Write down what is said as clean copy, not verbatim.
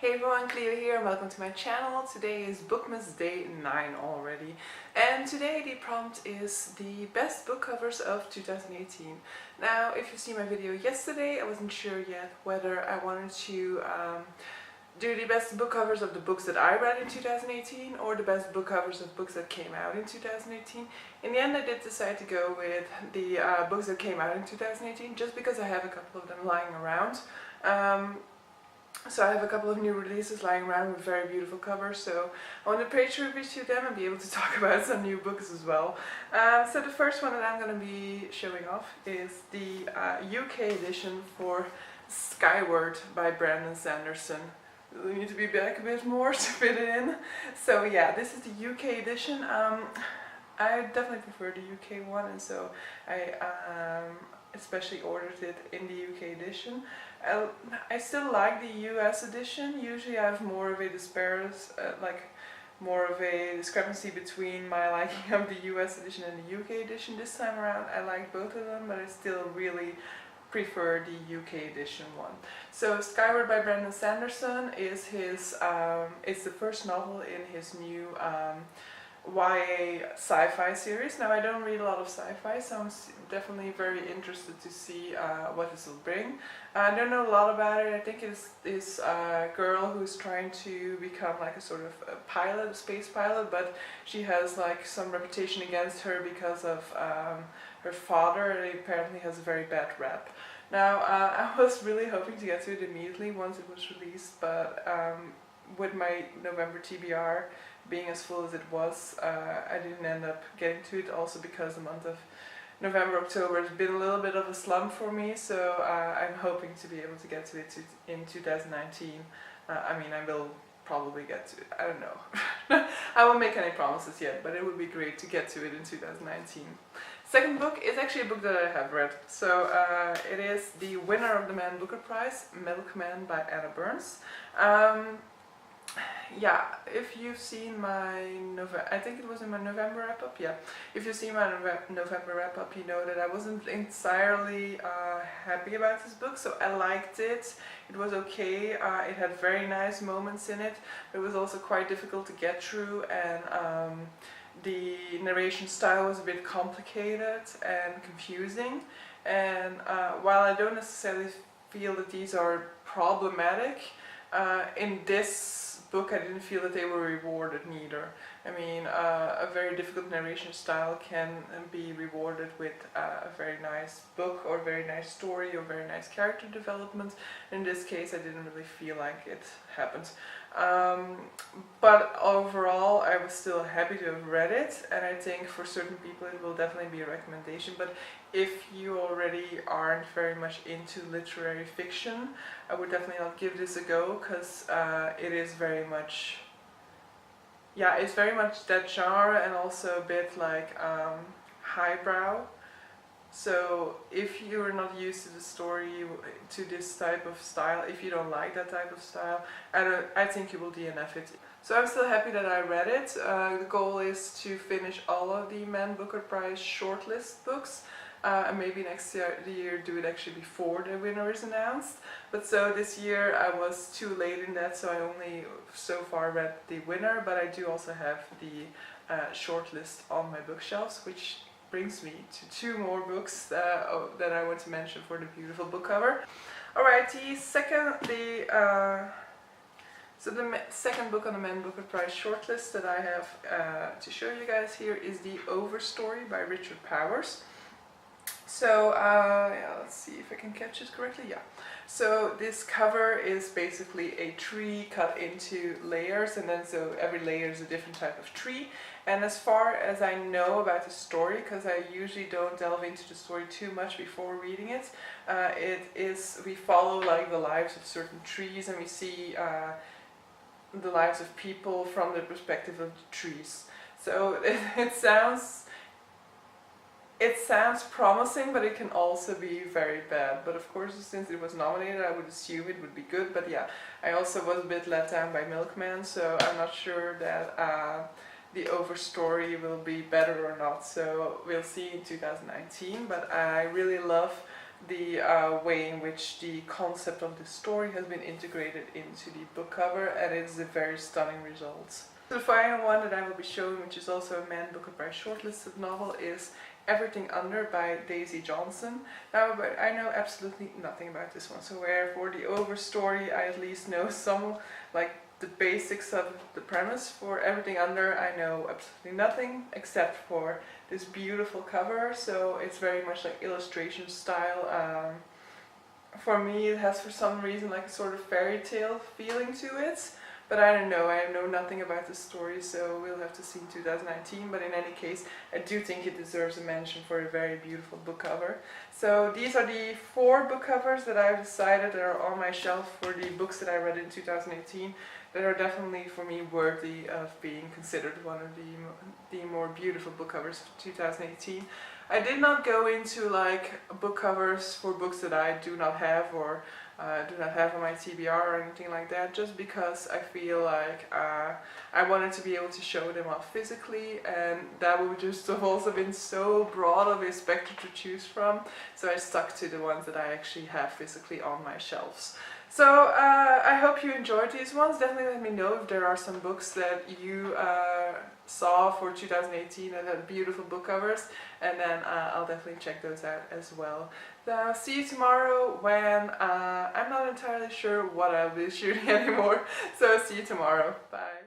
Hey everyone, Cleo here and welcome to my channel. Today is Bookmas day 9 already, and today the prompt is the best book covers of 2018. Now, if you see my video yesterday, I wasn't sure yet whether I wanted to do the best book covers of the books that I read in 2018 or the best book covers of books that came out in 2018. In the end I did decide to go with the books that came out in 2018 just because I have a couple of them lying around. So I have a couple of new releases lying around with very beautiful covers, so I want to pay tribute to them and be able to talk about some new books as well. So the first one that I'm going to be showing off is the UK edition for Skyward by Sanderson. We need to be back a bit more to fit it in. So yeah, this is the UK edition. I definitely prefer the UK one, and so I especially ordered it in the UK edition. I still like the US edition. Usually I have more of a more of a discrepancy between my liking of the US edition and the UK edition. This time around I like both of them, but I still really prefer the UK edition one. So Skyward by Sanderson is his, it's the first novel in his new YA sci-fi series. Now I don't read a lot of sci-fi, so I'm definitely very interested to see what this will bring. I don't know a lot about it. I think it's this girl who's trying to become like a sort of a pilot, a space pilot, but she has like some reputation against her because of her father, and he apparently has a very bad rep. Now I was really hoping to get to it immediately once it was released, but with my November TBR being as full as it was, I didn't end up getting to it, also because the month of November, October has been a little bit of a slump for me, so I'm hoping to be able to get to it in 2019. I mean, I will probably get to it, I don't know. I won't make any promises yet, but it would be great to get to it in 2019. Second book is actually a book that I have read. So it is the winner of the Man Booker Prize, Milkman by Anna Burns. Yeah, if you've seen my I think it was in my November wrap-up, yeah. If you've seen my November wrap-up, you know that I wasn't entirely happy about this book, so I liked it. It was okay, it had very nice moments in it, but it was also quite difficult to get through, and the narration style was a bit complicated and confusing, and while I don't necessarily feel that these are problematic, in this book I didn't feel that they were rewarded neither. I mean, a very difficult narration style can be rewarded with a very nice book or a very nice story or very nice character development. In this case I didn't really feel like it happened. But overall I was still happy to have read it, and I think for certain people it will definitely be a recommendation. But if you already aren't very much into literary fiction, I would definitely not give this a go, because it is very much, yeah, it's very much that genre, and also a bit like highbrow. So if you're not used to the story, to this type of style, if you don't like that type of style, I think you will DNF it. So I'm still happy that I read it. The goal is to finish all of the Man Booker Prize shortlist books. And maybe next year do it actually before the winner is announced. But so this year I was too late in that, so I only so far read the winner, but I do also have the shortlist on my bookshelves, which brings me to two more books that I want to mention for the beautiful book cover. Alright, the second book on the Man Booker Prize shortlist that I have to show you guys here is the Overstory by Richard Powers. So yeah, let's see if I can catch it correctly. Yeah. So this cover is basically a tree cut into layers, and then so every layer is a different type of tree. And as far as I know about the story, because I usually don't delve into the story too much before reading it, we follow like the lives of certain trees, and we see the lives of people from the perspective of the trees. So it sounds promising, but it can also be very bad. But of course, since it was nominated, I would assume it would be good. But yeah, I also was a bit let down by Milkman, so I'm not sure that the Overstory will be better or not. So we'll see in 2019. But I really love the way in which the concept of the story has been integrated into the book cover, and it's a very stunning result. The final one that I will be showing, which is also a Man Booker Prize shortlisted novel, is Everything Under by Daisy Johnson. Now, but I know absolutely nothing about this one, so where for the Overstory I at least know some, like, the basics of the premise. For Everything Under I know absolutely nothing except for this beautiful cover, so it's very much like illustration style. For me it has for some reason like a sort of fairy tale feeling to it. But I don't know, I know nothing about the story, so we'll have to see in 2019. But in any case, I do think it deserves a mention for a very beautiful book cover. So these are the 4 book covers that I've decided that are on my shelf for the books that I read in 2018 that are definitely for me worthy of being considered one of the more beautiful book covers of 2018. I did not go into like book covers for books that I do not have or do not have on my TBR or anything like that, just because I feel like I wanted to be able to show them off physically, and that would just have also been so broad of a spectrum to choose from, so I stuck to the ones that I actually have physically on my shelves. So I hope you enjoyed these ones. Definitely let me know if there are some books that you saw for 2018 that had beautiful book covers, and then I'll definitely check those out as well. So see you tomorrow when I'm not entirely sure what I'll be shooting anymore, so see you tomorrow. Bye.